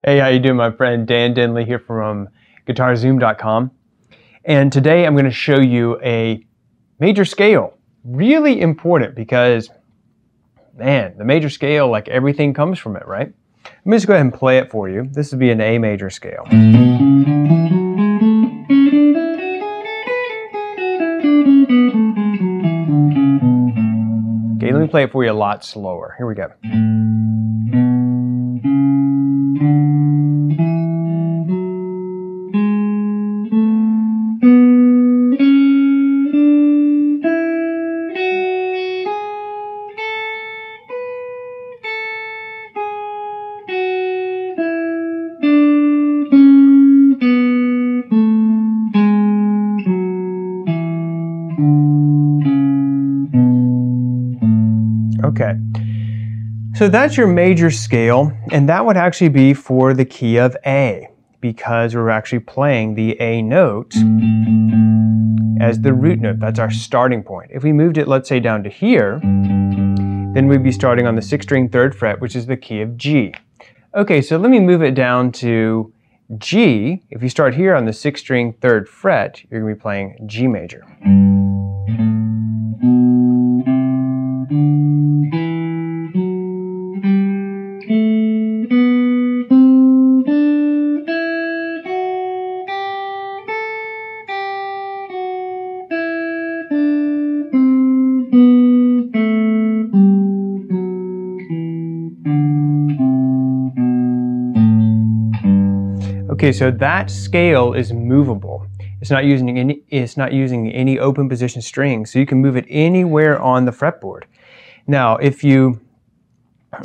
Hey, how you doing, my friend? Dan Denley here from GuitarZoom.com. And today I'm going to show you a major scale. Really important because, man, the major scale, like everything comes from it, right? Let me just go ahead and play it for you. This would be an A major scale. Okay, let me play it for you a lot slower. Here we go. Okay, so that's your major scale, and that would actually be for the key of A, because we're actually playing the A note as the root note. That's our starting point. If we moved it, let's say, down to here, then we'd be starting on the 6th string 3rd fret, which is the key of G. Okay, so let me move it down to G. If you start here on the 6th string 3rd fret, you're going to be playing G major. Okay, so that scale is movable. It's not using any open position strings, so you can move it anywhere on the fretboard. Now,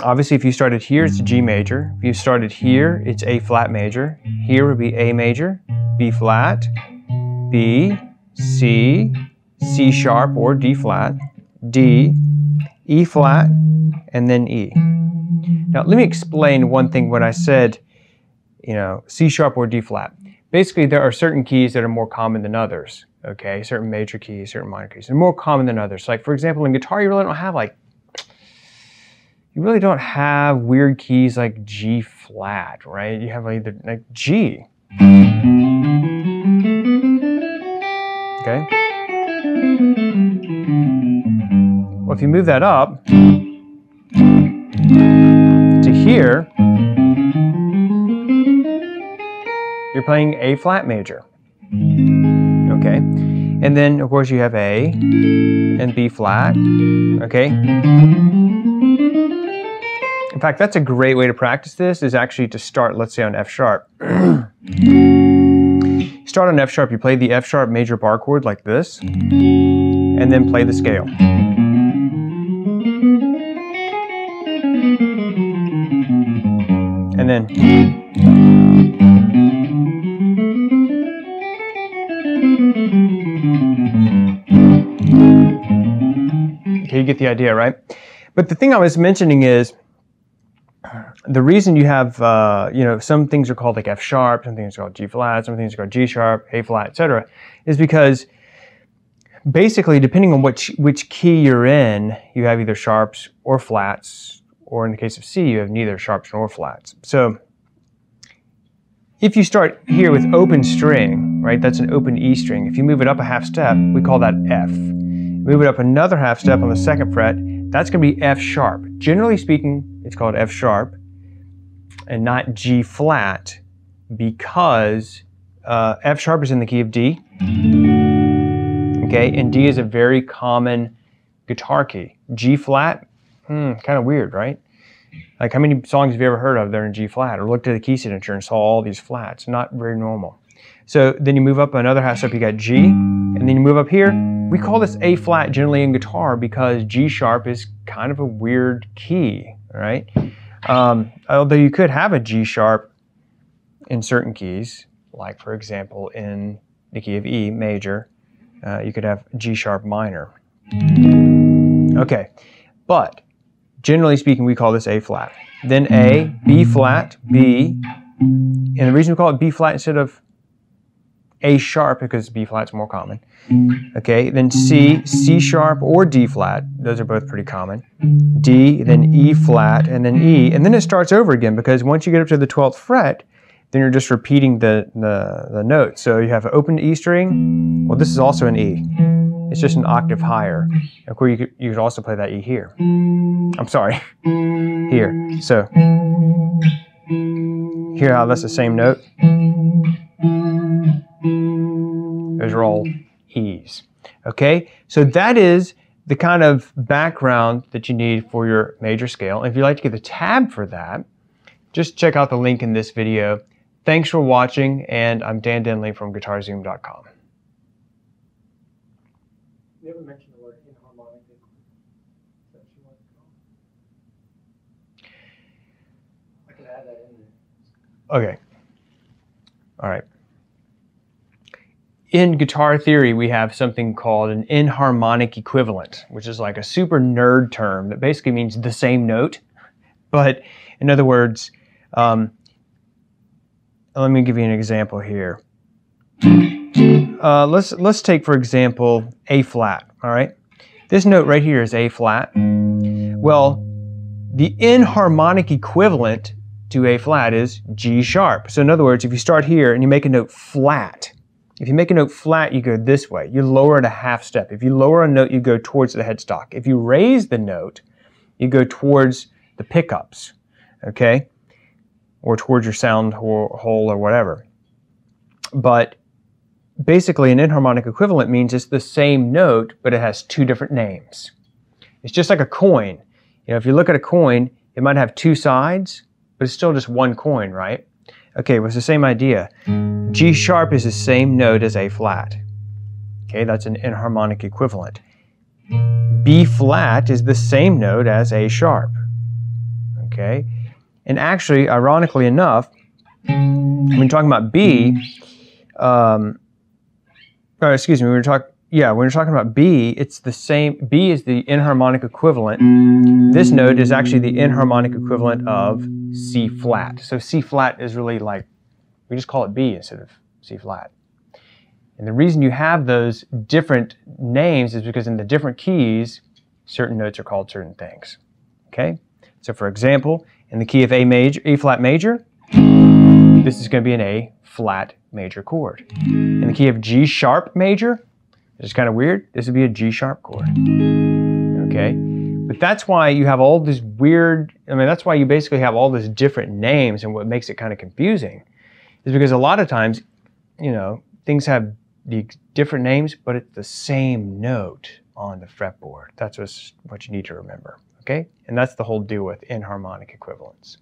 obviously if you started here, it's G major. If you started here, it's A flat major. Here would be A major, B flat, B, C, C sharp or D flat, D, E flat, and then E. Now, let me explain one thing when I said, C sharp or D flat. Basically, there are certain keys that are more common than others, okay? Certain major keys, certain minor keys. They're more common than others. Like, for example, in guitar, you really don't have weird keys like G flat, right? You have either like G. Okay? Well, if you move that up to here, you're playing A flat major, okay? And then, of course, you have A and B flat, okay? In fact, that's a great way to practice this, is actually to start, let's say, on F sharp. Start on F sharp, you play the F sharp major bar chord like this, and then play the scale. And then okay, you get the idea, right? But the thing I was mentioning is, the reason you have, some things are called like F sharp, some things are called G flat, some things are called G sharp, A flat, etc., is because basically, depending on which key you're in, you have either sharps or flats, or in the case of C, you have neither sharps nor flats. So if you start here with open string, right, that's an open E string. If you move it up a half step, we call that F. Move it up another half step on the 2nd fret, that's going to be F sharp. Generally speaking, it's called F sharp and not G flat, because F sharp is in the key of D, okay, and D is a very common guitar key. G flat, kind of weird, right? Like, how many songs have you ever heard of that are in G flat, or looked at the key signature and saw all these flats? Not very normal. So then you move up another half step, you got G, and then you move up here. We call this A flat generally in guitar because G sharp is kind of a weird key, all right? Although you could have a G sharp in certain keys, like for example in the key of E major, you could have G sharp minor. Okay, but generally speaking, we call this A flat. Then A, B flat, B, and the reason we call it B flat instead of A sharp because B flat's more common. Okay, then C, C sharp or D flat. Those are both pretty common. D, then E flat, and then E. And then it starts over again because once you get up to the 12th fret, then you're just repeating the note. So you have an open E string. Well, this is also an E. It's just an octave higher. Of course, you could also play that E here. I'm sorry, here. So hear how that's the same note? Those are all E's. Okay, so that is the kind of background that you need for your major scale. And if you'd like to get the tab for that, just check out the link in this video. Thanks for watching, and I'm Dan Denley from GuitarZoom.com. You ever mentioned the word inharmonic? I could add that in there. Okay. All right. In guitar theory, we have something called an inharmonic equivalent, which is like a super nerd term that basically means the same note. But in other words, let me give you an example here. Let's take, for example, A flat, all right? This note right here is A flat. Well, the inharmonic equivalent to A flat is G sharp. So in other words, if you start here and you make a note flat, if you make a note flat, you go this way. You lower it a half step. If you lower a note, you go towards the headstock. If you raise the note, you go towards the pickups, okay? Or towards your sound hole or whatever. But basically, an inharmonic equivalent means it's the same note, but it has two different names. It's just like a coin. You know, if you look at a coin, it might have two sides, but it's still just one coin, right? Okay, well, it's the same idea. G sharp is the same note as A flat. Okay, that's an inharmonic equivalent. B flat is the same note as A sharp. Okay, and actually, ironically enough, when we're talking about B, when we're talking about B, it's the same. B is the inharmonic equivalent. This note is actually the inharmonic equivalent of C flat. So C flat is really like, we just call it B instead of C flat. And the reason you have those different names is because in the different keys, certain notes are called certain things. Okay? So for example, in the key of A flat major, this is going to be an A flat major chord. In the key of G sharp major, it's kind of weird, this would be a G sharp chord. Okay? But that's why you have all this weird, that's why you basically have all these different names, and what makes it kind of confusing is because a lot of times, you know, things have the different names, but it's the same note on the fretboard. That's what you need to remember, okay? And that's the whole deal with inharmonic equivalence.